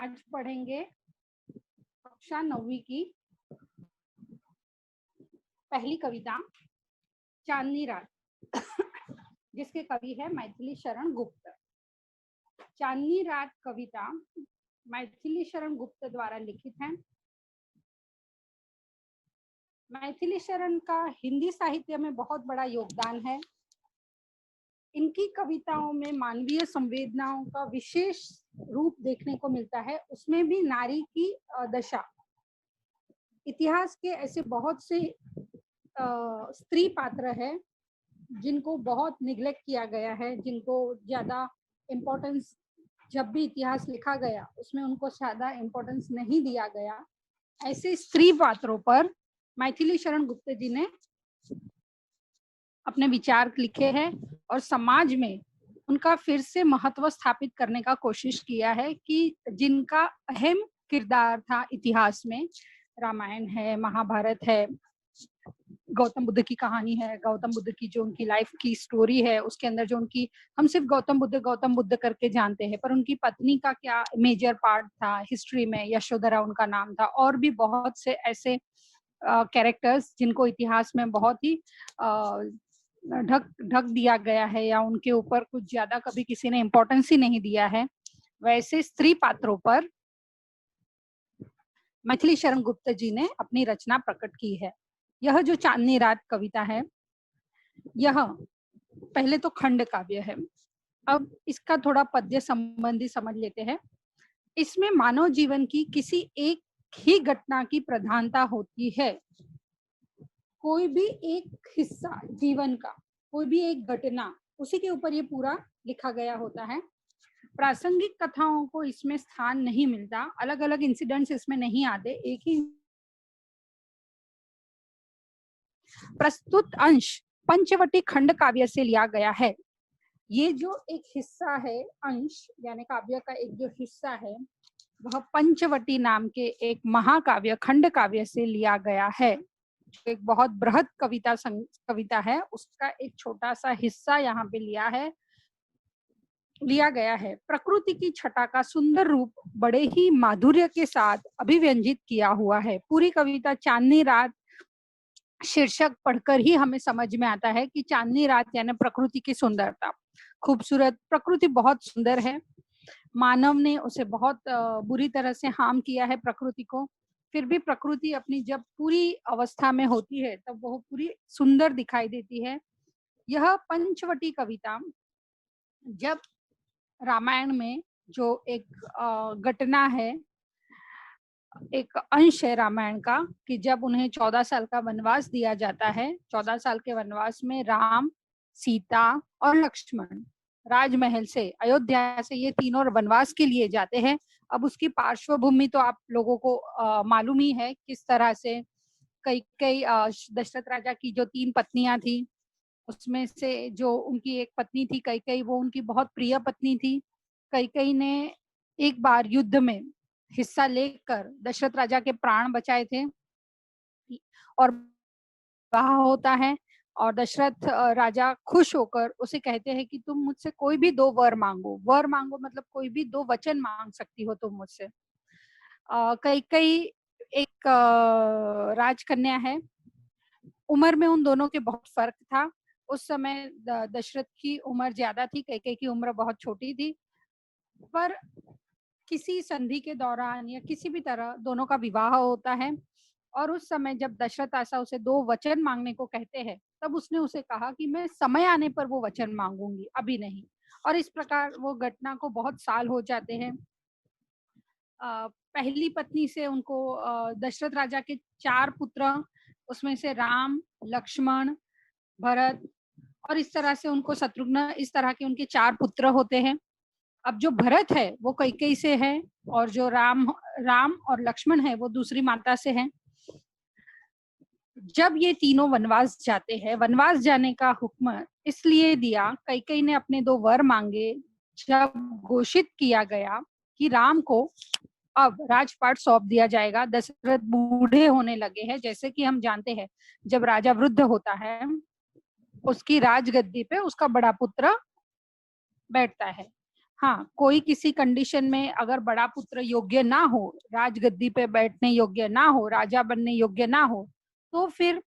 आज पढ़ेंगे कक्षा 9वीं की पहली कविता चांदनी रात, जिसके कवि है मैथिली शरण गुप्त। चांदनी रात कविता मैथिली शरण गुप्त द्वारा लिखित है। मैथिली शरण का हिंदी साहित्य में बहुत बड़ा योगदान है। इनकी कविताओं में मानवीय संवेदनाओं का विशेष रूप देखने को मिलता है, उसमें भी नारी की दशा। इतिहास के ऐसे बहुत से स्त्री पात्र है जिनको बहुत निग्लेक्ट किया गया है, जिनको ज्यादा इम्पोर्टेंस, जब भी इतिहास लिखा गया उसमें उनको ज्यादा इम्पोर्टेंस नहीं दिया गया। ऐसे स्त्री पात्रों पर मैथिली शरण गुप्त जी ने अपने विचार लिखे हैं और समाज में उनका फिर से महत्व स्थापित करने का कोशिश किया है कि जिनका अहम किरदार था इतिहास में, रामायण है, महाभारत है, गौतम बुद्ध की कहानी है, गौतम बुद्ध की जो उनकी लाइफ की स्टोरी है, उसके अंदर जो उनकी, हम सिर्फ गौतम बुद्ध करके जानते हैं, पर उनकी पत्नी का क्या मेजर पार्ट था हिस्ट्री में, यशोधरा उनका नाम था। और भी बहुत से ऐसे कैरेक्टर्स जिनको इतिहास में बहुत ही ढक दिया गया है या उनके ऊपर कुछ ज्यादा कभी किसी ने इम्पोर्टेंस ही नहीं दिया है, वैसे स्त्री पात्रों पर मैथिली शरण गुप्त जी ने अपनी रचना प्रकट की है। यह जो चांदनी रात कविता है, यह पहले तो खंड काव्य है। अब इसका थोड़ा पद्य संबंधी समझ लेते हैं। इसमें मानव जीवन की किसी एक ही घटना की प्रधानता होती है। कोई भी एक हिस्सा जीवन का, कोई भी एक घटना, उसी के ऊपर ये पूरा लिखा गया होता है। प्रासंगिक कथाओं को इसमें स्थान नहीं मिलता, अलग अलग इंसिडेंट्स इसमें नहीं आते, एक ही प्रस्तुत अंश पंचवटी खंड काव्य से लिया गया है। ये जो एक हिस्सा है, अंश यानी काव्य का एक जो हिस्सा है, वह पंचवटी नाम के एक महाकाव्य खंड काव्य से लिया गया है। एक बहुत बृहद कविता है, उसका एक छोटा सा हिस्सा यहाँ पे लिया गया है। प्रकृति की छटा का सुंदर रूप बड़े ही माधुर्य के साथ अभिव्यंजित किया हुआ है। पूरी कविता चांदनी रात शीर्षक पढ़कर ही हमें समझ में आता है कि चांदनी रात यानी प्रकृति की सुंदरता, खूबसूरत प्रकृति बहुत सुंदर है। मानव ने उसे बहुत बुरी तरह से हार्म किया है प्रकृति को, फिर भी प्रकृति अपनी जब पूरी अवस्था में होती है तब वह पूरी सुंदर दिखाई देती है। यह पंचवटी कविता जब रामायण में जो एक घटना है, एक अंश है रामायण का, कि जब उन्हें 14 साल का वनवास दिया जाता है, 14 साल के वनवास में राम, सीता और लक्ष्मण राजमहल से, अयोध्या से ये तीनों वनवास के लिए जाते हैं। अब उसकी पार्श्वभूमि तो आप लोगों को मालूम ही है, किस तरह से कई दशरथ राजा की जो 3 पत्नियां थी, उसमें से जो उनकी एक पत्नी थी कैकेयी, वो उनकी बहुत प्रिय पत्नी थी। कैकेयी ने एक बार युद्ध में हिस्सा लेकर दशरथ राजा के प्राण बचाए थे। और विवाह होता है और दशरथ राजा खुश होकर उसे कहते हैं कि तुम मुझसे कोई भी 2 वर मांगो। वर मांगो मतलब कोई भी 2 वचन मांग सकती हो तुम मुझसे। कैकेयी एक राजकन्या है। उम्र में उन दोनों के बहुत फर्क था। उस समय दशरथ की उम्र ज्यादा थी, कैकेयी की उम्र बहुत छोटी थी। पर किसी संधि के दौरान या किसी भी तरह दोनों का विवाह होता है और उस समय जब दशरथ आशा उसे 2 वचन मांगने को कहते हैं, तब उसने उसे कहा कि मैं समय आने पर वो वचन मांगूंगी, अभी नहीं। और इस प्रकार वो घटना को बहुत साल हो जाते हैं। पहली पत्नी से उनको दशरथ राजा के 4 पुत्र, उसमें से राम, लक्ष्मण, भरत और इस तरह से उनको शत्रुघ्न, इस तरह के उनके 4 पुत्र होते हैं। अब जो भरत है वो कैकेयी से है और जो राम और लक्ष्मण है वो दूसरी माता से हैं। जब ये तीनों वनवास जाते हैं, वनवास जाने का हुक्म इसलिए दिया, कैकेयी ने अपने 2 वर मांगे। जब घोषित किया गया कि राम को अब राजपाट सौंप दिया जाएगा, दशरथ बूढ़े होने लगे हैं, जैसे कि हम जानते हैं जब राजा वृद्ध होता है उसकी राजगद्दी पे उसका बड़ा पुत्र बैठता है। हाँ, कोई किसी कंडीशन में अगर बड़ा पुत्र योग्य ना हो, राजगद्दी पे बैठने योग्य ना हो, राजा बनने योग्य ना हो, तो फिर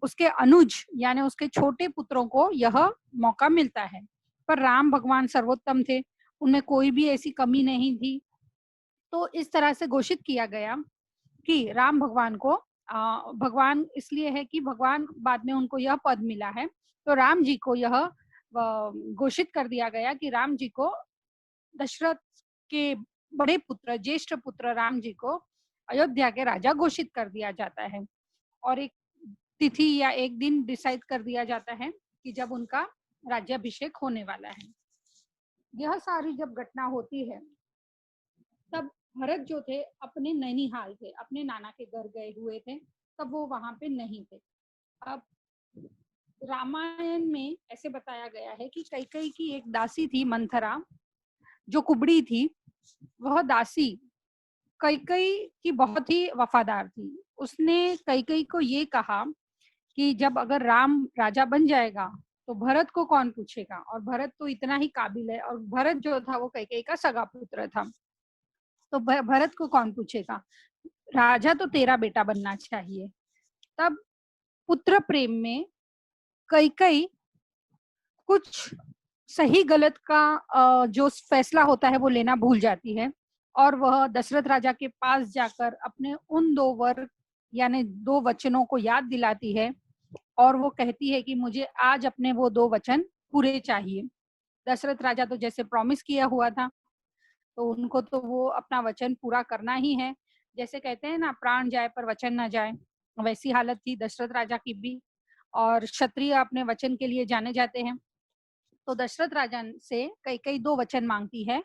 उसके अनुज यानी उसके छोटे पुत्रों को यह मौका मिलता है। पर राम भगवान सर्वोत्तम थे, उनमें कोई भी ऐसी कमी नहीं थी। तो इस तरह से घोषित किया गया कि राम भगवान को भगवान इसलिए है कि भगवान बाद में उनको यह पद मिला है। तो राम जी को यह घोषित कर दिया गया कि राम जी को दशरथ के बड़े पुत्र, ज्येष्ठ पुत्र राम जी को अयोध्या के राजा घोषित कर दिया जाता है। और एक तिथि या एक दिन डिसाइड कर दिया जाता है कि जब उनका राज्याभिषेक होने वाला है। यह सारी जब घटना होती है, तब भरत जो थे अपने नैनीहाल थे, अपने नाना के घर गए हुए थे, तब वो वहां पे नहीं थे। अब रामायण में ऐसे बताया गया है कि कैकेयी की एक दासी थी मंथरा, जो कुबड़ी थी। वह दासी कैकेयी की बहुत ही वफादार थी। उसने कैकेयी को ये कहा कि जब अगर राम राजा बन जाएगा तो भरत को कौन पूछेगा, और भरत तो इतना ही काबिल है, और भरत जो था वो कैकेयी का सगा पुत्र था, तो भरत को कौन पूछेगा, राजा तो तेरा बेटा बनना चाहिए। तब पुत्र प्रेम में कैकेयी कुछ सही गलत का जो फैसला होता है वो लेना भूल जाती है, और वह दशरथ राजा के पास जाकर अपने उन दो वर यानी दो वचनों को याद दिलाती है, और वो कहती है कि मुझे आज अपने वो दो वचन पूरे चाहिए। दशरथ राजा तो जैसे प्रॉमिस किया हुआ था, तो उनको तो वो अपना वचन पूरा करना ही है। जैसे कहते हैं ना, प्राण जाए पर वचन ना जाए, वैसी हालत थी दशरथ राजा की भी। और क्षत्रिय अपने वचन के लिए जाने जाते हैं। तो दशरथ राजा से कई कई दो वचन मांगती है।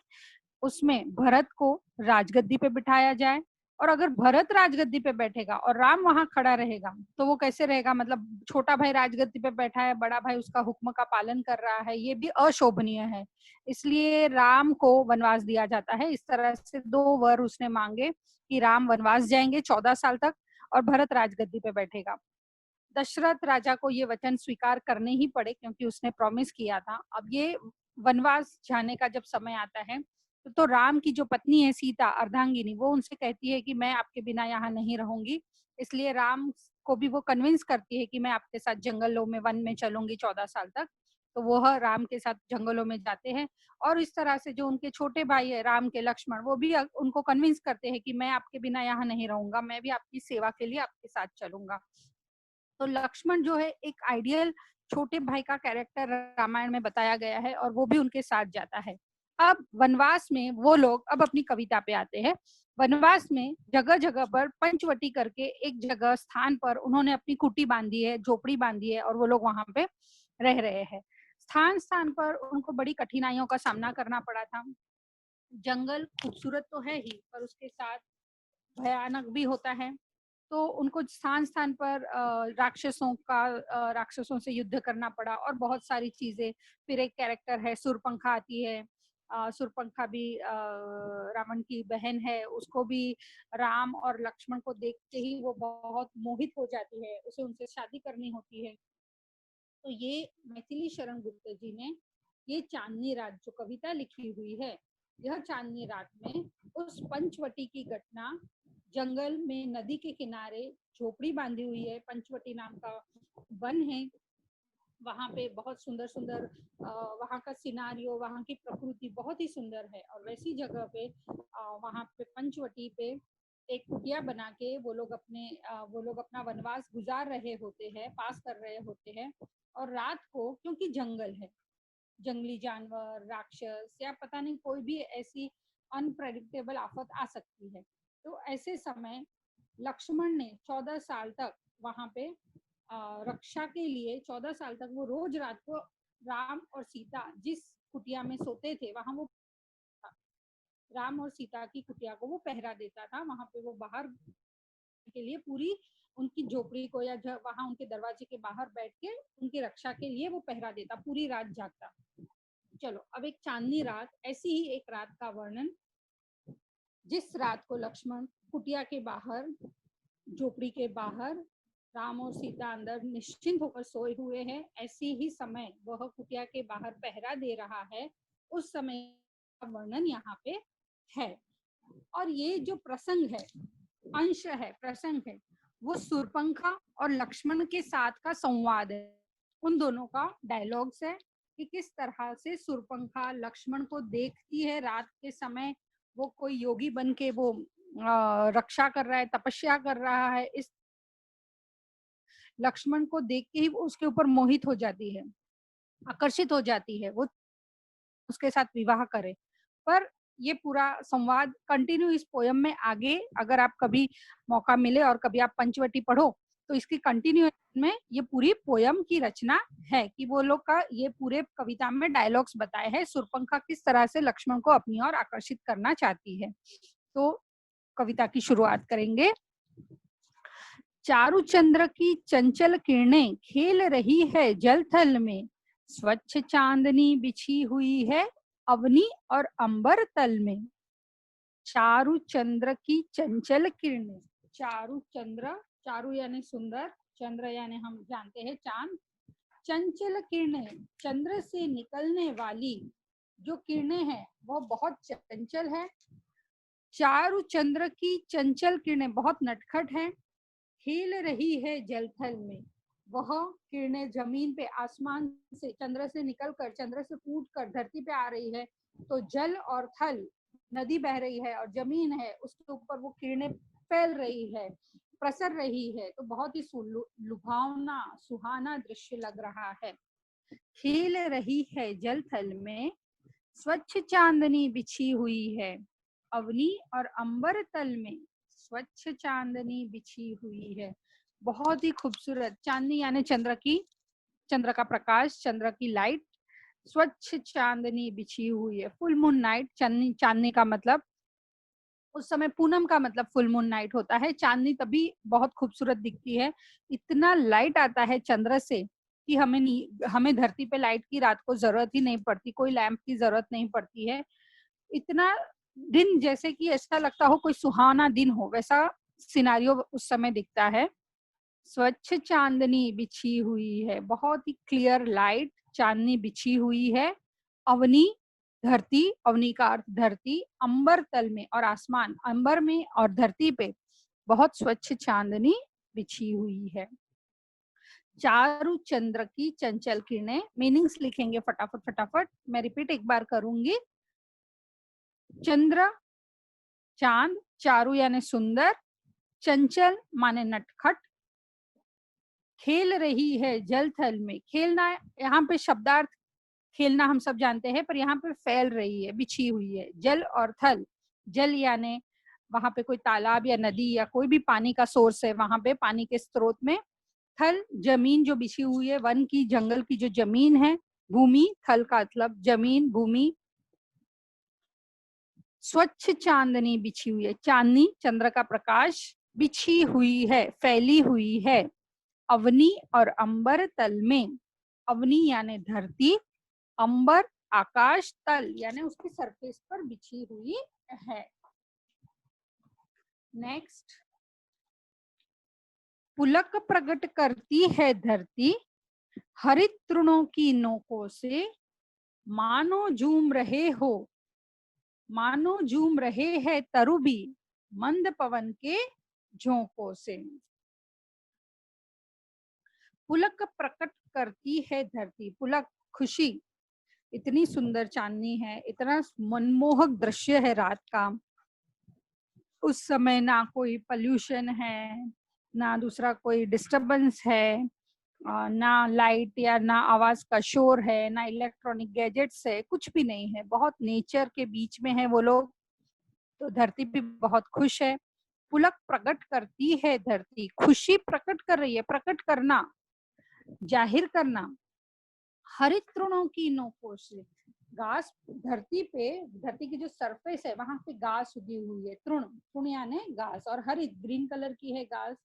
उसमें भरत को राजगद्दी पे बिठाया जाए, और अगर भरत राजगद्दी पे बैठेगा और राम वहां खड़ा रहेगा तो वो कैसे रहेगा, मतलब छोटा भाई राजगद्दी पे बैठा है, बड़ा भाई उसका हुक्म का पालन कर रहा है, ये भी अशोभनीय है। इसलिए राम को वनवास दिया जाता है। इस तरह से दो वर उसने मांगे कि राम वनवास जाएंगे 14 साल तक, और भरत राजगद्दी पे बैठेगा। दशरथ राजा को ये वचन स्वीकार करने ही पड़े, क्योंकि उसने प्रॉमिस किया था। अब ये वनवास जाने का जब समय आता है, तो राम की जो पत्नी है सीता अर्धांगिनी, वो उनसे कहती है कि मैं आपके बिना यहाँ नहीं रहूंगी। इसलिए राम को भी वो कन्विंस करती है कि मैं आपके साथ जंगलों में वन में चलूंगी 14 साल तक। तो वह राम के साथ जंगलों में जाते हैं, और इस तरह से जो उनके छोटे भाई है राम के लक्ष्मण, वो भी उनको कन्विंस करते हैं कि मैं आपके बिना यहाँ नहीं रहूंगा, मैं भी आपकी सेवा के लिए आपके साथ चलूंगा। तो लक्ष्मण जो है एक आइडियल छोटे भाई का कैरेक्टर रामायण में बताया गया है, और वो भी उनके साथ जाता है। अब वनवास में वो लोग अब अपनी कविता पे आते हैं। वनवास में जगह जगह पर पंचवटी करके एक जगह स्थान पर उन्होंने अपनी कुटी बांधी है, झोपड़ी बांधी है, और वो लोग वहां पे रह रहे हैं। स्थान स्थान पर उनको बड़ी कठिनाइयों का सामना करना पड़ा था। जंगल खूबसूरत तो है ही, पर उसके साथ भयानक भी होता है। तो उनको स्थान स्थान पर राक्षसों से युद्ध करना पड़ा, और बहुत सारी चीजें। फिर एक कैरेक्टर है सुरपंखा आती है। सुरपंखा भी रावण की बहन है, उसको भी राम और लक्ष्मण को देख के ही वो बहुत मोहित हो जाती है, उसे उनसे शादी करनी होती है। तो ये मैथिली शरण गुप्त जी ने ये चांदनी रात जो कविता लिखी हुई है, यह चांदनी रात में उस पंचवटी की घटना, जंगल में नदी के किनारे झोपड़ी बांधी हुई है, पंचवटी नाम का वन है। वहां पे बहुत सुंदर सुंदर वहां का सिनारियो, वहां की प्रकृति बहुत ही सुंदर है। और वैसी जगह पे वहां पे पंचवटी पे एक कुटिया बना के वो लोग अपना वनवास गुजार रहे होते हैं, पास कर रहे होते हैं। और रात को, क्योंकि जंगल है, जंगली जानवर, राक्षस, या पता नहीं कोई भी ऐसी अनप्रेडिक्टेबल आफत आ सकती है। तो ऐसे समय लक्ष्मण ने 14 साल तक वहां पे रक्षा के लिए, 14 साल तक वो रोज रात को राम और सीता जिस कुटिया में सोते थे वहां वो राम और सीता की कुटिया को वो पहरा देता था। वहां पे वो बाहर के लिए पूरी उनकी झोपड़ी को या वहां उनके दरवाजे के बाहर बैठ के उनकी रक्षा के लिए वो पहरा देता, पूरी रात जागता। चलो, अब एक चांदनी रात, ऐसी ही एक रात का वर्णन, जिस रात को लक्ष्मण कुटिया के बाहर, झोपड़ी के बाहर, राम और सीता अंदर निश्चिंत होकर सोए हुए हैं। ऐसी ही समय वह कुटिया के बाहर पहरा दे रहा है। उस समय वर्णन यहाँ पे है। और ये जो प्रसंग है, अंश है, प्रसंग है, वो शूर्पणखा और लक्ष्मण के साथ का संवाद है। उन दोनों का डायलॉग्स है कि किस तरह से शूर्पणखा लक्ष्मण को देखती है रात के समय, वो कोई योगी बन के वो रक्षा कर रहा है, तपस्या कर रहा है, इस लक्ष्मण को देख के ही वो उसके ऊपर मोहित हो जाती है, आकर्षित हो जाती है, वो उसके साथ विवाह करे। पर ये पूरा संवाद कंटिन्यू इस पोयम में आगे, अगर आप कभी मौका मिले और कभी आप पंचवटी पढ़ो तो इसकी कंटिन्यूएशन में ये पूरी पोयम की रचना है कि वो लोग का ये पूरे कविता में डायलॉग्स बताए हैं, शूर्पणखा किस तरह से लक्ष्मण को अपनी ओर आकर्षित करना चाहती है। तो कविता की शुरुआत करेंगे। चारु चंद्र की चंचल किरणें खेल रही है जल थल में, स्वच्छ चांदनी बिछी हुई है अवनी और अंबर तल में। चारु चंद्र की चंचल किरणें, चारु चंद्र, चारु यानी सुंदर, चंद्र यानी हम जानते हैं चांद, चंचल किरणें चंद्र से निकलने वाली जो किरणें हैं वो बहुत चंचल है। चारु चंद्र की चंचल किरणें बहुत नटखट हैं, खेल रही है जलथल में, वह किरणें जमीन पे आसमान से चंद्र से निकलकर, चंद्र से फूटकर धरती पे आ रही है, तो जल और थल, नदी बह रही है और जमीन है उसके ऊपर वो किरणें फैल रही है, प्रसर रही है, तो बहुत ही लुभावना सुहाना दृश्य लग रहा है। खेल रही है जल थल में, स्वच्छ चांदनी बिछी हुई है अवनी और अंबर तल में, स्वच्छ चांदनी बिछी हुई है। बहुत ही खूबसूरत चांदनी यानी चंद्र की, चंद्र का प्रकाश, चंद्र की लाइट, स्वच्छ चांदनी बिछी हुई है। फुल मून नाइट, चांदनी, चांदनी का मतलब उस समय पूनम का मतलब फुल मून नाइट होता है। चांदनी तभी बहुत खूबसूरत दिखती है, इतना लाइट आता है चंद्र से कि हमें धरती पे लाइट की रात को जरूरत ही नहीं पड़ती, कोई लैंप की जरूरत नहीं पड़ती है। इतना दिन जैसे कि ऐसा लगता हो कोई सुहाना दिन हो, वैसा सिनारियो उस समय दिखता है। स्वच्छ चांदनी बिछी हुई है, बहुत ही क्लियर लाइट चांदनी बिछी हुई है। अवनी धरती, अवनी का अर्थ धरती, अंबर तल में और आसमान, अंबर में और धरती पे बहुत स्वच्छ चांदनी बिछी हुई है। चारु चंद्र की चंचल किरणें, मीनिंग्स लिखेंगे फटाफट फटाफट, मैं रिपीट एक बार करूंगी। चंद्र चांद, चारु यानी सुंदर, चंचल माने नटखट, खेल रही है जल थल में, खेलना यहाँ पे शब्दार्थ खेलना हम सब जानते हैं, पर यहाँ पे फैल रही है, बिछी हुई है। जल और थल, जल यानी वहां पे कोई तालाब या नदी या कोई भी पानी का सोर्स है, वहां पे पानी के स्रोत में। थल जमीन जो बिछी हुई है, वन की जंगल की जो जमीन है। भूमि, थल का मतलब जमीन भूमि। स्वच्छ चांदनी बिछी हुई है, चांदनी चंद्र का प्रकाश, बिछी हुई है फैली हुई है अवनी और अंबर तल में। अवनी यानी धरती, अंबर आकाश, तल यानी उसकी सरफेस पर बिछी हुई है। नेक्स्ट, पुलक प्रकट करती है धरती हरित तृणों की नोकों से, मानो झूम रहे हो, मानो झूम रहे हैं तरुबी मंद पवन के झोंकों से। पुलक प्रकट करती है धरती, पुलक खुशी, इतनी सुंदर चांदनी है, इतना मनमोहक दृश्य है रात का। उस समय ना कोई पॉल्यूशन है, ना दूसरा कोई डिस्टरबेंस है, ना लाइट या ना आवाज का शोर है, ना इलेक्ट्रॉनिक गैजेट्स है, कुछ भी नहीं है, बहुत नेचर के बीच में है वो लोग। तो धरती भी बहुत खुश है। पुलक प्रकट करती है धरती, खुशी प्रकट कर रही है, प्रकट करना, जाहिर करना। हरित तृणों की नोकों से, घास धरती पे, धरती की जो सरफेस है वहां पे घास उगी हुई है, तृण, तृण यानी घास, और हरित ग्रीन कलर की है घास।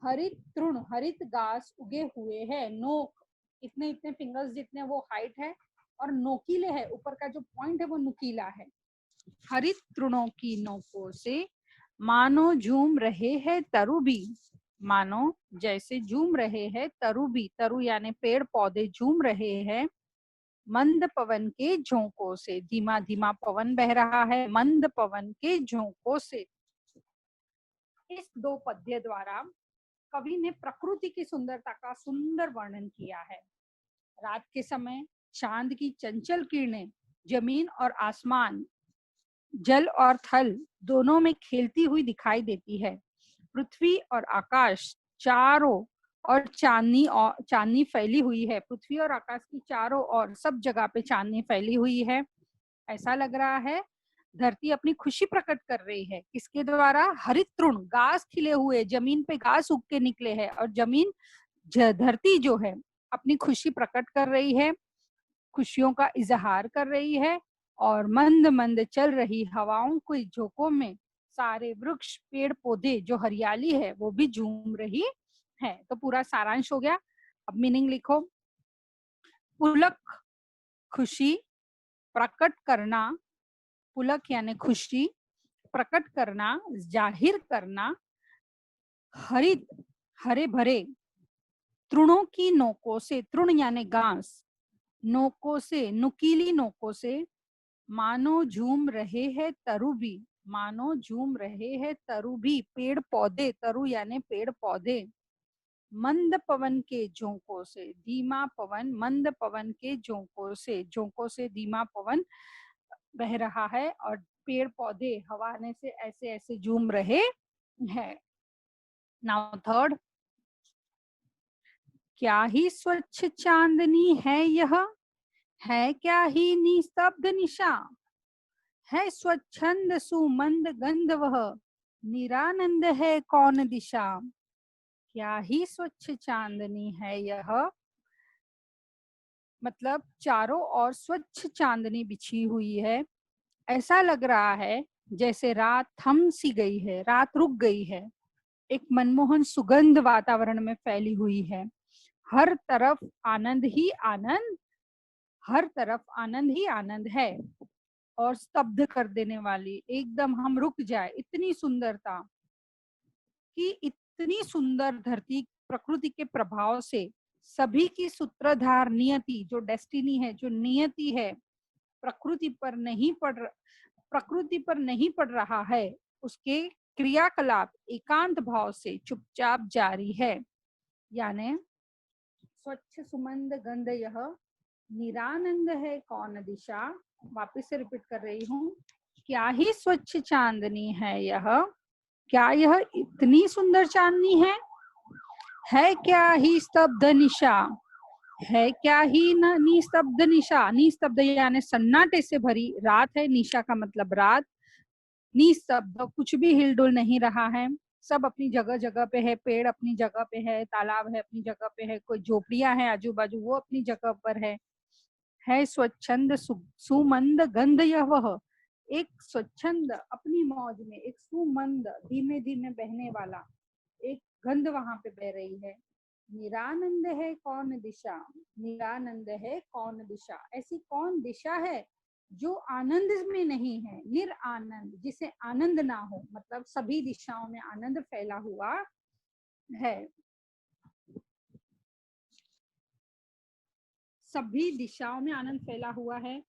हरित तृण, हरित घास उगे हुए है, नोक इतने इतने फिंगर्स जितने वो हाइट है, और नोकीले है, ऊपर का जो पॉइंट है वो नुकीला है। हरित तृणों की नोकों से मानो झूम रहे हैं तरुबी, मानो जैसे झूम रहे हैं तरुबी, तरु यानी पेड़ पौधे झूम रहे हैं मंद पवन के झोंकों से, धीमा धीमा पवन बह रहा है मंद पवन के झोंकों से। इस दो पद्य द्वारा कवि ने प्रकृति की सुंदरता का सुंदर वर्णन किया है। रात के समय चांद की चंचल किरणें जमीन और आसमान, जल और थल दोनों में खेलती हुई दिखाई देती है। पृथ्वी और आकाश चारों और चांदनी फैली हुई है। पृथ्वी और आकाश की चारों ओर सब जगह पे चांदनी फैली हुई है। ऐसा लग रहा है धरती अपनी खुशी प्रकट कर रही है। किसके द्वारा? हरित तृण, घास खिले हुए, जमीन पे घास उग के निकले हैं और जमीन धरती जो है अपनी खुशी प्रकट कर रही है, खुशियों का इजहार कर रही है। और मंद मंद चल रही हवाओं के झोंकों में सारे वृक्ष, पेड़ पौधे, जो हरियाली है वो भी झूम रही है। तो पूरा सारांश हो गया। अब मीनिंग लिखो। पुलक, खुशी, प्रकट करना, पुलक यानी खुशी, प्रकट करना, जाहिर करना, हरित, हरे भरे, तृणों की नोकों से, तृण यानी घास, नोकों से, नुकीली नोकों से, मानो झूम रहे हैं तरु भी, मानो झूम रहे हैं तरु भी, पेड़ पौधे, तरु यानी पेड़ पौधे। मंद पवन के झोंकों से, धीमा पवन, मंद पवन के झोंकों से धीमा पवन बह रहा है और पेड़ पौधे हवा आने से ऐसे ऐसे झूम रहे हैं। नाउ थर्ड, क्या ही स्वच्छ चांदनी है यह, है क्या ही निस्तब्ध निशा, है स्वच्छंद सुमंद गंध वह, निरानंद है कौन दिशा। क्या ही स्वच्छ चांदनी है यह, मतलब चारों ओर स्वच्छ चांदनी बिछी हुई है। ऐसा लग रहा है जैसे रात थम सी गई है, रात रुक गई है। एक मनमोहन सुगंध वातावरण में फैली हुई है। हर तरफ आनंद ही आनंद, हर तरफ आनंद ही आनंद है। और स्तब्ध कर देने वाली, एकदम हम रुक जाए, इतनी सुंदरता कि इतनी सुंदर धरती प्रकृति के प्रभाव से सभी की सूत्रधार नियति, जो डेस्टिनी है, जो नियति है, प्रकृति पर नहीं पड़ रहा है। उसके क्रियाकलाप एकांत भाव से चुपचाप जारी है। यानी स्वच्छ सुमंद गंध यह, निरानंद है कौन दिशा। वापस से रिपीट कर रही हूँ। क्या ही स्वच्छ चांदनी है यह, क्या यह इतनी सुंदर चांदनी है क्या ही स्तब्ध निशा, है क्या ही निस्तब्ध निशा। निस्तब्ध यानी सन्नाटे से भरी रात है, निशा का मतलब रात। निस्तब्ध, कुछ भी हिलडुल नहीं रहा है, सब अपनी जगह जगह पे है। पेड़ अपनी जगह पे है, तालाब है अपनी जगह पे है, कोई झोपड़ियां हैं आजू बाजू, वो अपनी जगह पर है स्वच्छंद सुमंद गंध यह वह, एक स्वच्छंद अपनी मौज में, एक सुमंद धीमे धीमे बहने वाला एक गंध वहां पे बह रही है। निरानंद है कौन दिशा, निरानंद है कौन दिशा, ऐसी कौन दिशा है जो आनंद में नहीं है। निरानंद, जिसे आनंद ना हो, मतलब सभी दिशाओं में आनंद फैला हुआ है। सभी दिशाओं में आनंद फैला हुआ है।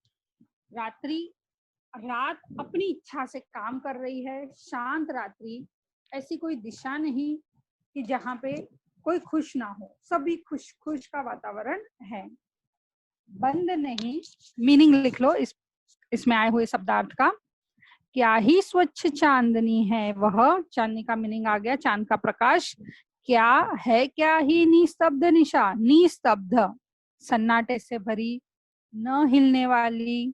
रात अपनी इच्छा से काम कर रही है, शांत रात्रि। ऐसी कोई दिशा नहीं कि जहाँ पे कोई खुश ना हो, सभी खुश खुश का वातावरण है। बंद नहीं, मीनिंग लिख लो इसमें आए हुए शब्दार्थ का। क्या ही स्वच्छ चांदनी है वह, चांदनी का मीनिंग आ गया, चांद का प्रकाश। क्या है क्या ही निस्तब्ध निशा, निस्तब्ध सन्नाटे से भरी, न हिलने वाली,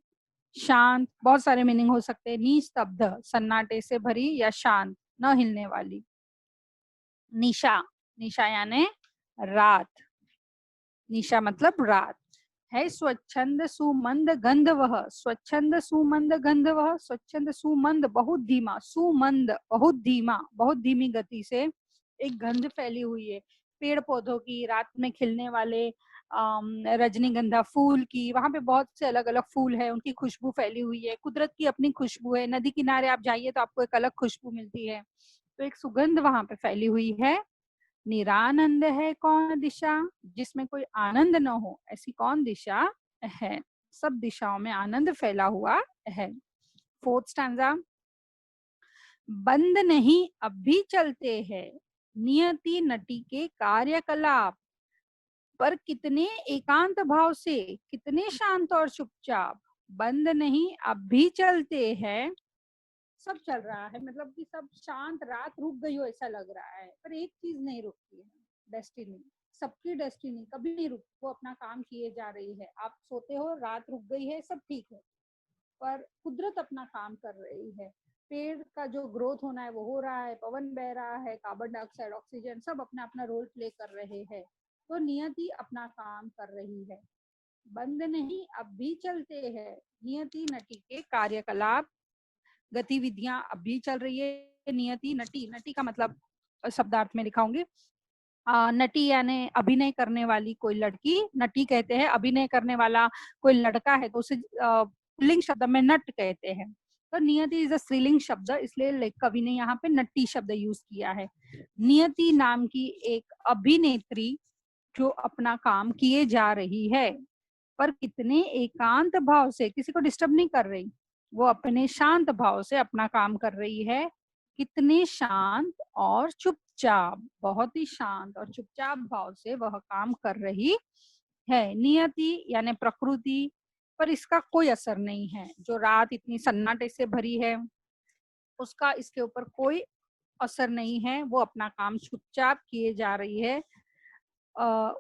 शांत, बहुत सारे मीनिंग हो सकते हैं। निस्तब्ध सन्नाटे से भरी या शांत, न हिलने वाली। निशा, निशा यानी रात, निशा मतलब रात। है स्वच्छंद सुमंद गंध वह, स्वच्छंद सुमंद गंध वह, स्वच्छंद सुमंद बहुत धीमा, सुमंद बहुत धीमा, बहुत धीमी गति से एक गंध फैली हुई है। पेड़ पौधों की, रात में खिलने वाले रजनीगंधा फूल की, वहां पे बहुत से अलग अलग फूल है, उनकी खुशबू फैली हुई है। कुदरत की अपनी खुशबू है। नदी किनारे आप जाइए तो आपको एक अलग खुशबू मिलती है। तो एक सुगंध वहां पे फैली हुई है। निरानंद है कौन दिशा, जिसमें कोई आनंद न हो, ऐसी कौन दिशा है। सब दिशाओं में आनंद फैला हुआ है। फोर्थ स्टैंजा, बंद नहीं अब भी चलते हैं नियति नटी के कार्यकलाप, पर कितने एकांत भाव से, कितने शांत और चुपचाप। बंद नहीं अब भी चलते हैं, सब चल रहा है, मतलब कि सब शांत, रात रुक गई हो ऐसा लग रहा है, पर एक चीज नहीं रुकती है, डेस्टिनी। सबकी डेस्टिनी कभी नहीं रुकती, वो अपना काम किए जा रही है। आप सोते हो, रात रुक गई है, सब ठीक है, पर कुदरत अपना काम कर रही है। पेड़ का जो ग्रोथ होना है वो हो रहा है, पवन बह रहा है, कार्बन डाइऑक्साइड, ऑक्सीजन सब अपना अपना रोल प्ले कर रहे हैं। तो नियति अपना काम कर रही है। बंद नहीं अब भी चलते हैं नियति नटी के कार्यकलाप, गतिविधियां अभी चल रही है। नियति नटी, नटी का मतलब शब्दार्थ में लिखाऊंगी। नटी यानी अभिनय करने वाली कोई लड़की नटी कहते हैं, अभिनय करने वाला कोई लड़का है तो उसे पुल्लिंग शब्द में नट कहते हैं। तो नियति इज अ स्त्रीलिंग शब्द, इसलिए कवि ने यहाँ पे नट्टी शब्द यूज किया है। नियति नाम की एक अभिनेत्री जो अपना काम किए जा रही है, पर कितने एकांत भाव से, किसी को डिस्टर्ब नहीं कर रही, वो अपने शांत भाव से अपना काम कर रही है। कितने शांत और चुपचाप, बहुत ही शांत और चुपचाप भाव से वह काम कर रही है। नियति यानी प्रकृति पर इसका कोई असर नहीं है। जो रात इतनी सन्नाटे से भरी है उसका इसके ऊपर कोई असर नहीं है, वो अपना काम चुपचाप किए जा रही है।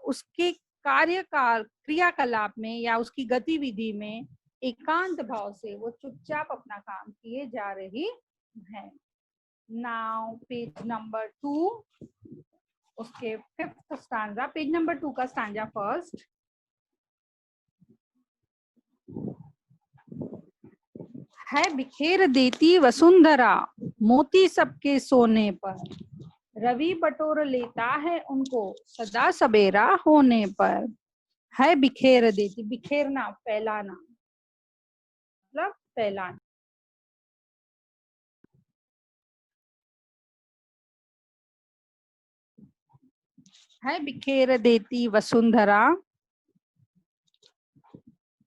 उसके कार्यकाल क्रियाकलाप में या उसकी गतिविधि में एकांत भाव से वो चुपचाप अपना काम किए जा रही है। नाउ पेज नंबर 2, उसके 5th स्टैंजा, पेज नंबर 2 का स्टैंजा फर्स्ट। है बिखेर देती वसुंधरा मोती सबके सोने पर, रवि बटोर लेता है उनको सदा सवेरा होने पर। है बिखेर देती, बिखेरना, फैलाना, मतलब फैलाना। है बिखेर देती वसुंधरा,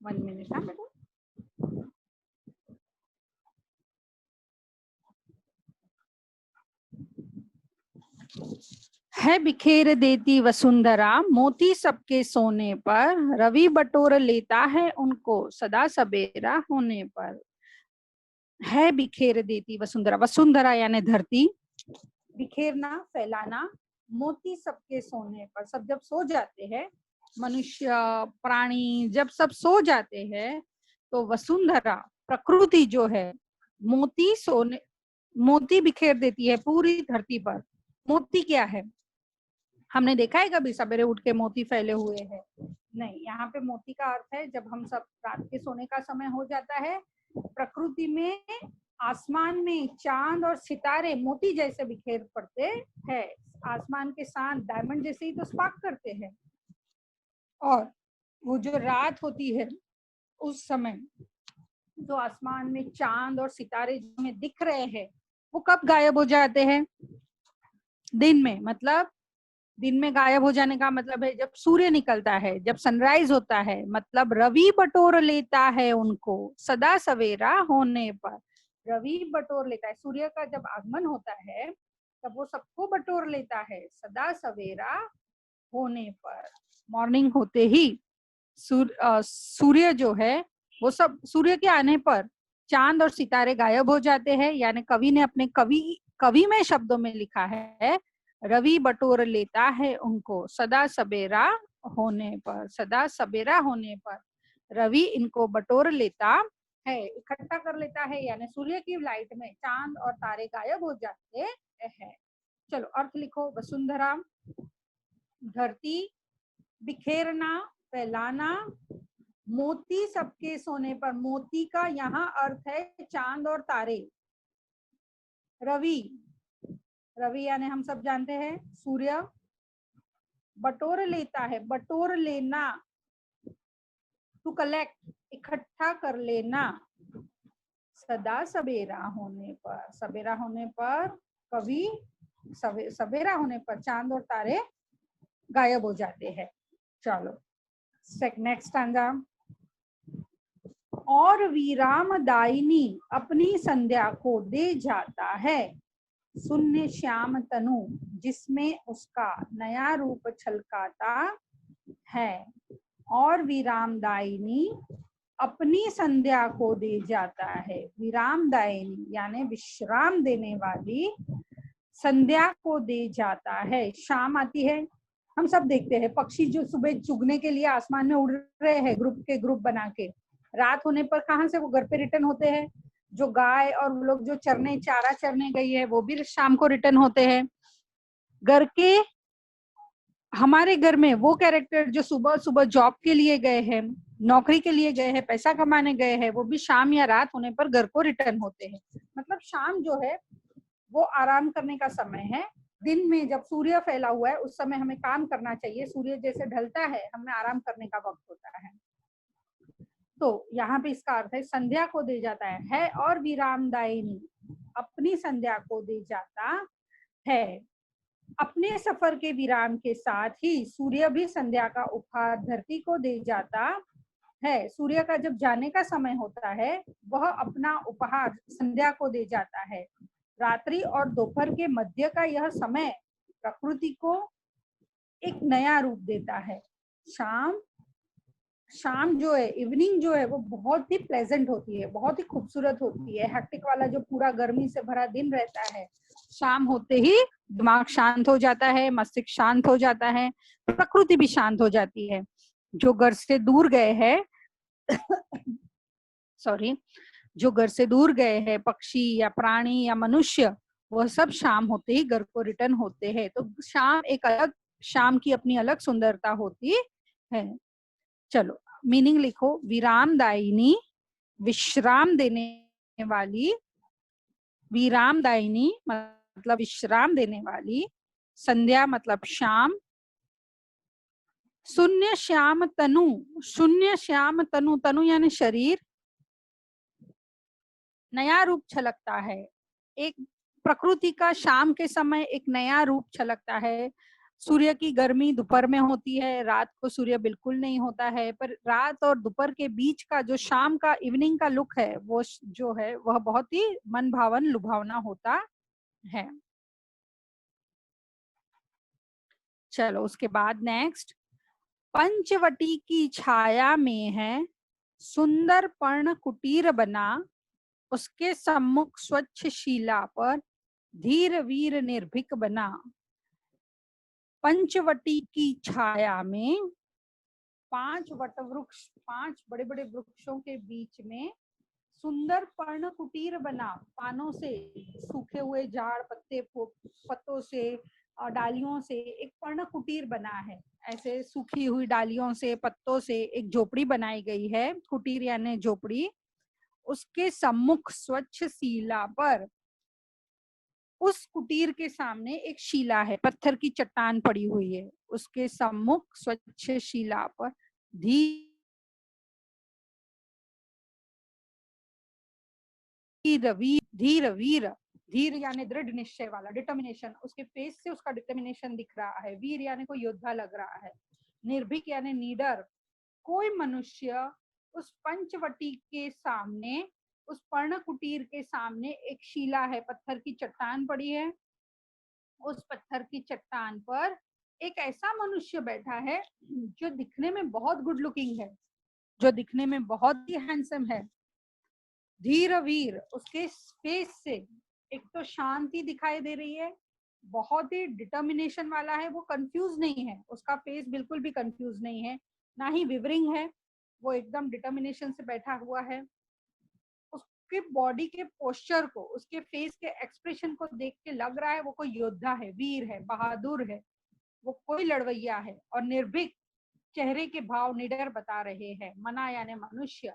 1 मिनट हाँ बेटा। है बिखेर देती वसुंधरा मोती सबके सोने पर, रवि बटोर लेता है उनको सदा सवेरा होने पर। है बिखेर देती वसुंधरा, वसुंधरा यानी धरती, बिखेरना, फैलाना, मोती सबके सोने पर, सब जब सो जाते हैं, मनुष्य प्राणी जब सब सो जाते हैं तो वसुंधरा प्रकृति जो है मोती सोने, मोती बिखेर देती है पूरी धरती पर। मोती क्या है, हमने देखा है कभी सवेरे उठ के मोती फैले हुए हैं? नहीं, यहाँ पे मोती का अर्थ है जब हम सब रात के सोने का समय हो जाता है, प्रकृति में, आसमान में चांद और सितारे मोती जैसे बिखेर पड़ते हैं। आसमान के साथ डायमंड जैसे ही तो स्पार्क करते हैं। और वो जो रात होती है उस समय जो आसमान में चांद और सितारे जो हमें दिख रहे हैं वो कब गायब हो जाते हैं? दिन में। मतलब दिन में गायब हो जाने का मतलब है जब सूर्य निकलता है, जब सनराइज होता है, मतलब रवि बटोर लेता है उनको सदा सवेरा होने पर। रवि बटोर लेता है, सूर्य का जब आगमन होता है तब वो सबको बटोर लेता है सदा सवेरा होने पर। मॉर्निंग होते ही सूर्य जो है वो सब, सूर्य के आने पर चांद और सितारे गायब हो जाते हैं। यानी कवि ने अपने कवि में शब्दों में लिखा है, रवि बटोर लेता है उनको सदा सवेरा होने पर। सदा सवेरा होने पर रवि इनको बटोर लेता है, इकट्ठा कर लेता है, यानी सूर्य की लाइट में चांद और तारे गायब हो जाते हैं। चलो अर्थ लिखो। वसुंधरा धरती, बिखेरना, फैलाना, मोती सबके सोने पर, मोती का यहाँ अर्थ है चांद और तारे। रवि, रवि यानी हम सब जानते हैं सूर्य। बटोर लेता है, बटोर लेना, टू कलेक्ट, इकट्ठा कर लेना, सदा सवेरा होने पर। सवेरा होने पर कभी सवेरा होने पर चांद और तारे गायब हो जाते हैं। चलो नेक्स्ट स्टैंजा। और विराम दायिनी अपनी संध्या को दे जाता है। शून्य श्याम तनु जिसमें उसका नया रूप छलकाता है, और विरामदायिनी अपनी संध्या को दे जाता है। विरामदायिनी यानी विश्राम देने वाली संध्या को दे जाता है। शाम आती है, हम सब देखते हैं पक्षी जो सुबह चुगने के लिए आसमान में उड़ रहे हैं ग्रुप के ग्रुप बना के, रात होने पर कहाँ से वो घर पे रिटर्न होते हैं। जो गाय और वो लोग जो चरने चारा चरने गई है वो भी शाम को रिटर्न होते हैं। घर के हमारे घर में वो कैरेक्टर जो सुबह सुबह जॉब के लिए गए हैं, नौकरी के लिए गए हैं, पैसा कमाने गए हैं, वो भी शाम या रात होने पर घर को रिटर्न होते हैं। मतलब शाम जो है वो आराम करने का समय है। दिन में जब सूर्य फैला हुआ है उस समय हमें काम करना चाहिए, सूर्य जैसे ढलता है हमें आराम करने का वक्त होता है। तो यहाँ पे इसका अर्थ है संध्या को दे जाता है और विरामदायिनी अपनी संध्या को दे जाता है। अपने सफर के विराम के साथ ही सूर्य भी संध्या का उपहार धरती को दे जाता है। सूर्य का जब जाने का समय होता है वह अपना उपहार संध्या को दे जाता है। रात्रि और दोपहर के मध्य का यह समय प्रकृति को एक नया रूप देता है। शाम जो है, इवनिंग जो है वो बहुत ही प्लेजेंट होती है, बहुत ही खूबसूरत होती है। हैक्टिक वाला जो पूरा गर्मी से भरा दिन रहता है, शाम होते ही दिमाग शांत हो जाता है, मस्तिष्क शांत हो जाता है, प्रकृति भी शांत हो जाती है। जो घर से दूर गए हैं सॉरी जो घर से दूर गए हैं पक्षी या प्राणी या मनुष्य, वह सब शाम होते ही घर को रिटर्न होते हैं। तो शाम की अपनी अलग सुंदरता होती है। चलो मीनिंग लिखो। विरामदायिनी विश्राम देने वाली, विरामदायिनी मतलब विश्राम देने वाली, संध्या मतलब शाम, शून्य श्याम तनु, शून्य श्याम तनु, तनु यानी शरीर, नया रूप छलकता है। एक प्रकृति का शाम के समय एक नया रूप छलकता है। सूर्य की गर्मी दोपहर में होती है, रात को सूर्य बिल्कुल नहीं होता है, पर रात और दोपहर के बीच का जो शाम का इवनिंग का लुक है वो जो है वह बहुत ही मन भावन लुभावना होता है। चलो उसके बाद नेक्स्ट, पंचवटी की छाया में है सुंदर पर्ण कुटीर बना, उसके सम्मुख स्वच्छ शिला पर धीर वीर निर्भीक बना। पंचवटी की छाया में 5 वट वृक्ष, 5 बड़े बड़े वृक्षों के बीच में सुंदर पर्ण कुटीर बना। पानों से, सूखे हुए झाड़ पत्तों से और डालियों से एक पर्ण कुटीर बना है। ऐसे सूखी हुई डालियों से, पत्तों से एक झोपड़ी बनाई गई है, कुटीर यानी झोपड़ी। उसके सम्मुख स्वच्छ शिला पर, उस कुटीर के सामने एक शिला है, पत्थर की चट्टान पड़ी हुई है। उसके सम्मुख स्वच्छ शिला पर धीर वीर, धीर यानी दृढ़ निश्चय वाला, डिटर्मिनेशन, उसके फेस से उसका डिटर्मिनेशन दिख रहा है। वीर यानी कोई योद्धा लग रहा है। निर्भीक यानी नीडर, कोई मनुष्य उस पंचवटी के सामने, उस पर्ण कुटीर के सामने एक शिला है, पत्थर की चट्टान पड़ी है। उस पत्थर की चट्टान पर एक ऐसा मनुष्य बैठा है जो दिखने में बहुत गुड लुकिंग है, जो दिखने में बहुत ही हैंडसम है। धीर वीर, उसके फेस से एक तो शांति दिखाई दे रही है, बहुत ही डिटर्मिनेशन वाला है, वो कंफ्यूज नहीं है, उसका फेस बिल्कुल भी कंफ्यूज नहीं है, ना ही विवरिंग है, वो एकदम डिटर्मिनेशन से बैठा हुआ है। उसके बॉडी के पोस्चर को, उसके फेस के एक्सप्रेशन को देख के लग रहा है वो कोई योद्धा है, वीर है, बहादुर है, वो कोई लड़वैया है। और निर्भीक, चेहरे के भाव निडर बता रहे हैं। मना यानी मनुष्य।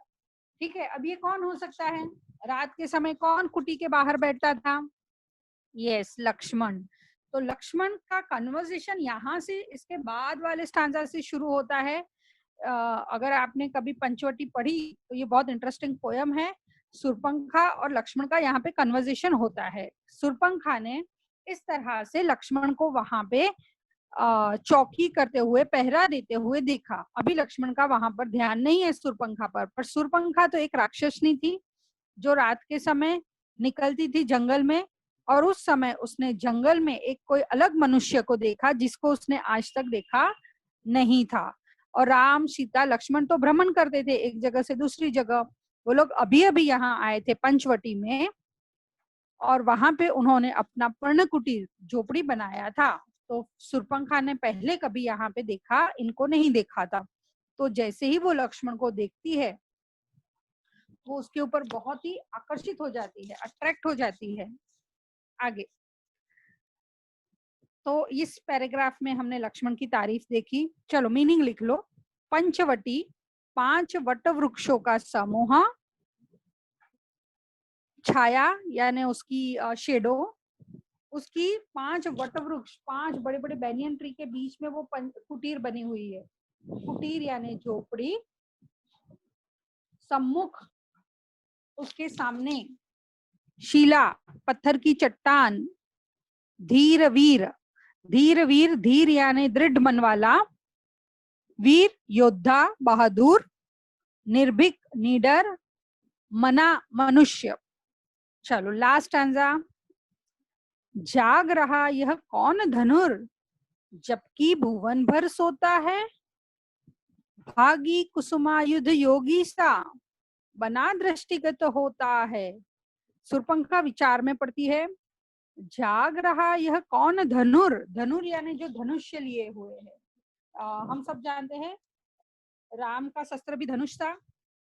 ठीक है, अब ये कौन हो सकता है? रात के समय कौन कुटी के बाहर बैठता था? यस, लक्ष्मण। तो लक्ष्मण का कन्वर्सेशन यहाँ से, इसके बाद वाले स्टांजा से शुरू होता है। अगर आपने कभी पंचवटी पढ़ी तो ये बहुत इंटरेस्टिंग पोयम है। सुरपंखा और लक्ष्मण का यहाँ पे कन्वर्सेशन होता है। सुरपंखा ने इस तरह से लक्ष्मण को वहां पे चौकी करते हुए, पहरा देते हुए देखा। अभी लक्ष्मण का वहां पर ध्यान नहीं है सुरपंखा पर सुरपंखा तो एक राक्षसनी थी जो रात के समय निकलती थी जंगल में, और उस समय उसने जंगल में एक कोई अलग मनुष्य को देखा जिसको उसने आज तक देखा नहीं था। और राम सीता लक्ष्मण तो भ्रमण करते थे एक जगह से दूसरी जगह। वो लोग अभी अभी यहाँ आए थे पंचवटी में, और वहां पे उन्होंने अपना पर्णकुटीर झोपड़ी बनाया था। तो सुरपंखा ने पहले कभी यहाँ पे देखा, इनको नहीं देखा था। तो जैसे ही वो लक्ष्मण को देखती है वो उसके ऊपर बहुत ही आकर्षित हो जाती है, अट्रैक्ट हो जाती है। आगे तो इस पैराग्राफ में हमने लक्ष्मण की तारीफ देखी। चलो मीनिंग लिख लो। पंचवटी 5 वट वृक्षों का समूह, छाया यानी उसकी शेडो, उसकी 5 वट वृक्ष, 5 बड़े बड़े बैनियन ट्री के बीच में वो कुटीर बनी हुई है। कुटीर यानी झोपड़ी, सम्मुख उसके सामने शिला, पत्थर की चट्टान, धीर वीर, धीर वीर, धीर यानी दृढ़ मन वाला, वीर योद्धा बहादुर, निर्भीक निडर, मना मनुष्य। चलो लास्ट आंजा। जाग रहा यह कौन धनुर, जबकि भुवन भर सोता है, भागी कुसुमायुध योगी सा, बना दृष्टिगत होता है। सुरपंखा विचार में पड़ती है। जाग रहा यह कौन धनुर, धनुर यानी जो धनुष्य लिए हुए है। हम सब जानते हैं राम का शस्त्र भी धनुष था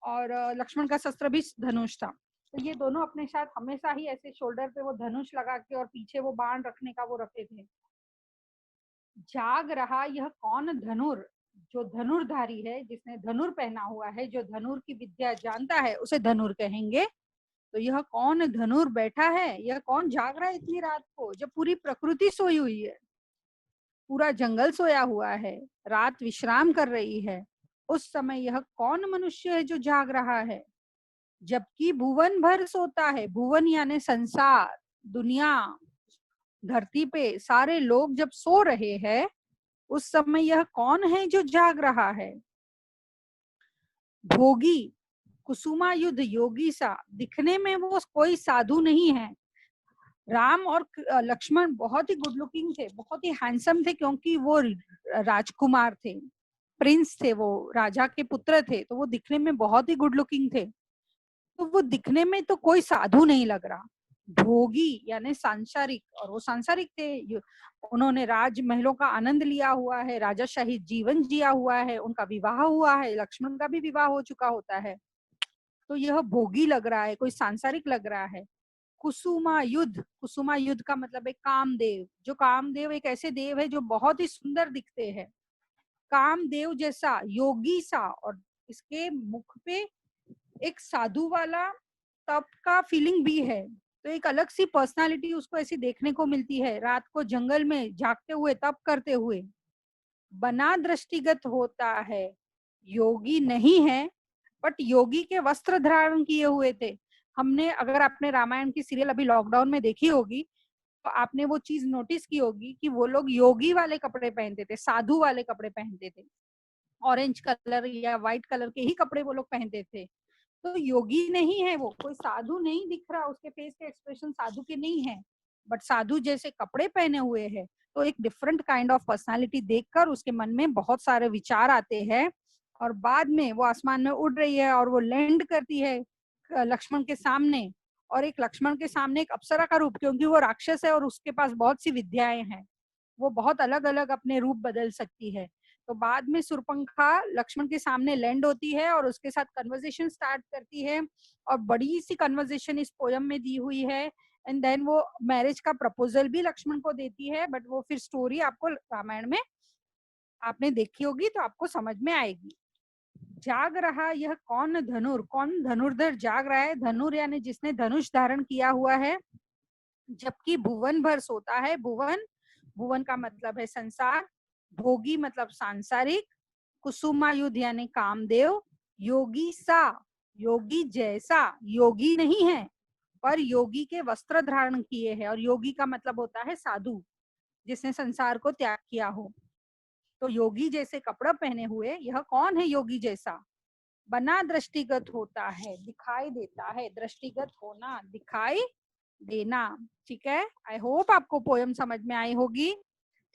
और लक्ष्मण का शस्त्र भी धनुष था। तो ये दोनों अपने साथ हमेशा ही ऐसे शोल्डर पे वो धनुष लगा के और पीछे वो बाण रखने का वो रखते थे। जाग रहा यह कौन धनुर, जो धनुर्धारी है, जिसने धनुर पहना हुआ है, जो धनुर की विद्या जानता है उसे धनुर कहेंगे। तो यह कौन धनुर बैठा है, यह कौन जाग रहा है इतनी रात को, जब पूरी प्रकृति सोई हुई है, पूरा जंगल सोया हुआ है, रात विश्राम कर रही है, उस समय यह कौन मनुष्य है जो जाग रहा है, जबकि भुवन भर सोता है। भुवन यानी संसार, दुनिया, धरती पे सारे लोग जब सो रहे हैं उस समय यह कौन है जो जाग रहा है। भोगी कुसुमायुध योगी सा, दिखने में वो कोई साधु नहीं है। राम और लक्ष्मण बहुत ही गुड लुकिंग थे, बहुत ही हैंडसम थे, क्योंकि वो राजकुमार थे, प्रिंस थे, वो राजा के पुत्र थे, तो वो दिखने में बहुत ही गुड लुकिंग थे। तो वो दिखने में तो कोई साधु नहीं लग रहा। भोगी यानी सांसारिक, और वो सांसारिक थे। उन्होंने राजमहलों का आनंद लिया हुआ है, राजाशाही जीवन जिया हुआ है, उनका विवाह हुआ है, लक्ष्मण का भी विवाह हो चुका होता है। तो यह भोगी लग रहा है, कोई सांसारिक लग रहा है। कुसुमा युद्ध, कुसुमा युद्ध का मतलब है कामदेव। जो कामदेव एक ऐसे देव है जो बहुत ही सुंदर दिखते हैं, कामदेव जैसा, योगी सा, और इसके मुख पे एक साधु वाला तप का फीलिंग भी है। तो एक अलग सी पर्सनालिटी उसको ऐसी देखने को मिलती है, रात को जंगल में जागते हुए, तप करते हुए। बना दृष्टिगत होता है, योगी नहीं है, बट योगी के वस्त्र धारण किए हुए थे। हमने, अगर आपने रामायण की सीरियल अभी लॉकडाउन में देखी होगी तो आपने वो चीज नोटिस की होगी कि वो लोग योगी वाले कपड़े पहनते थे, साधु वाले कपड़े पहनते थे। ऑरेंज कलर या व्हाइट कलर के ही कपड़े वो लोग पहनते थे। तो योगी नहीं है, वो कोई साधु नहीं दिख रहा, उसके फेस के एक्सप्रेशन साधु के नहीं है, बट साधु जैसे कपड़े पहने हुए हैं। तो एक डिफरेंट काइंड ऑफ पर्सनालिटी देखकर उसके मन में बहुत सारे विचार आते हैं, और बाद में वो आसमान में उड़ रही है और वो लैंड करती है लक्ष्मण के सामने। और एक लक्ष्मण के सामने एक अप्सरा का रूप, क्योंकि वो राक्षस है और उसके पास बहुत सी विद्याएं हैं, वो बहुत अलग अलग अपने रूप बदल सकती है। तो बाद में सुरपंखा लक्ष्मण के सामने लैंड होती है और उसके साथ कन्वर्सेशन स्टार्ट करती है, और बड़ी सी कन्वर्सेशन इस पोयम में दी हुई है। एंड देन वो मैरिज का प्रपोजल भी लक्ष्मण को देती है, बट वो फिर स्टोरी आपको रामायण में आपने देखी होगी तो आपको समझ में आएगी। जाग रहा यह कौन धनुर, कौन धनुर्धर जाग रहा है, धनुर यानी जिसने धनुष धारण किया हुआ है, जबकि भुवन भर सोता है। भुवन, भुवन का मतलब है संसार, भोगी मतलब सांसारिक, कुसुमायुध यानी कामदेव, योगी सा, योगी जैसा, योगी नहीं है पर योगी के वस्त्र धारण किए हैं, और योगी का मतलब होता है साधु, जिसने संसार को त्याग किया हो। तो योगी जैसे कपड़ा पहने हुए यह कौन है योगी जैसा? बना दृष्टिगत होता है, दिखाई देता है, दृष्टिगत होना, दिखाई देना। ठीक है, आई होप आपको पोयम समझ में आई होगी।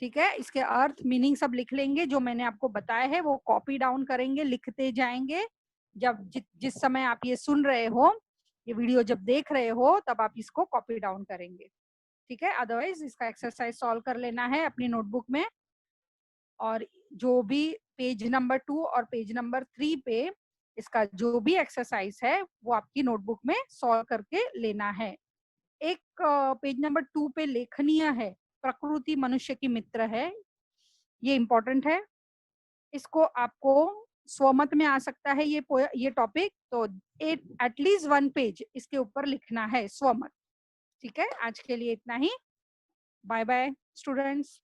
ठीक है, इसके अर्थ मीनिंग सब लिख लेंगे, जो मैंने आपको बताया है वो कॉपी डाउन करेंगे, लिखते जाएंगे। जब जिस समय आप ये सुन रहे हो, ये वीडियो जब देख रहे हो, तब आप इसको कॉपी डाउन करेंगे। ठीक है, अदरवाइज इसका एक्सरसाइज सॉल्व कर लेना है अपनी नोटबुक में, और जो भी पेज नंबर 2 और पेज नंबर 3 पे इसका जो भी एक्सरसाइज है वो आपकी नोटबुक में सॉल्व करके लेना है। एक पेज नंबर 2 पे लेखनीय है, प्रकृति मनुष्य की मित्र है, ये इंपॉर्टेंट है। इसको आपको स्वमत में आ सकता है ये टॉपिक, तो एटलीस्ट 1 पेज इसके ऊपर लिखना है स्वमत। ठीक है, आज के लिए इतना ही। Bye bye students.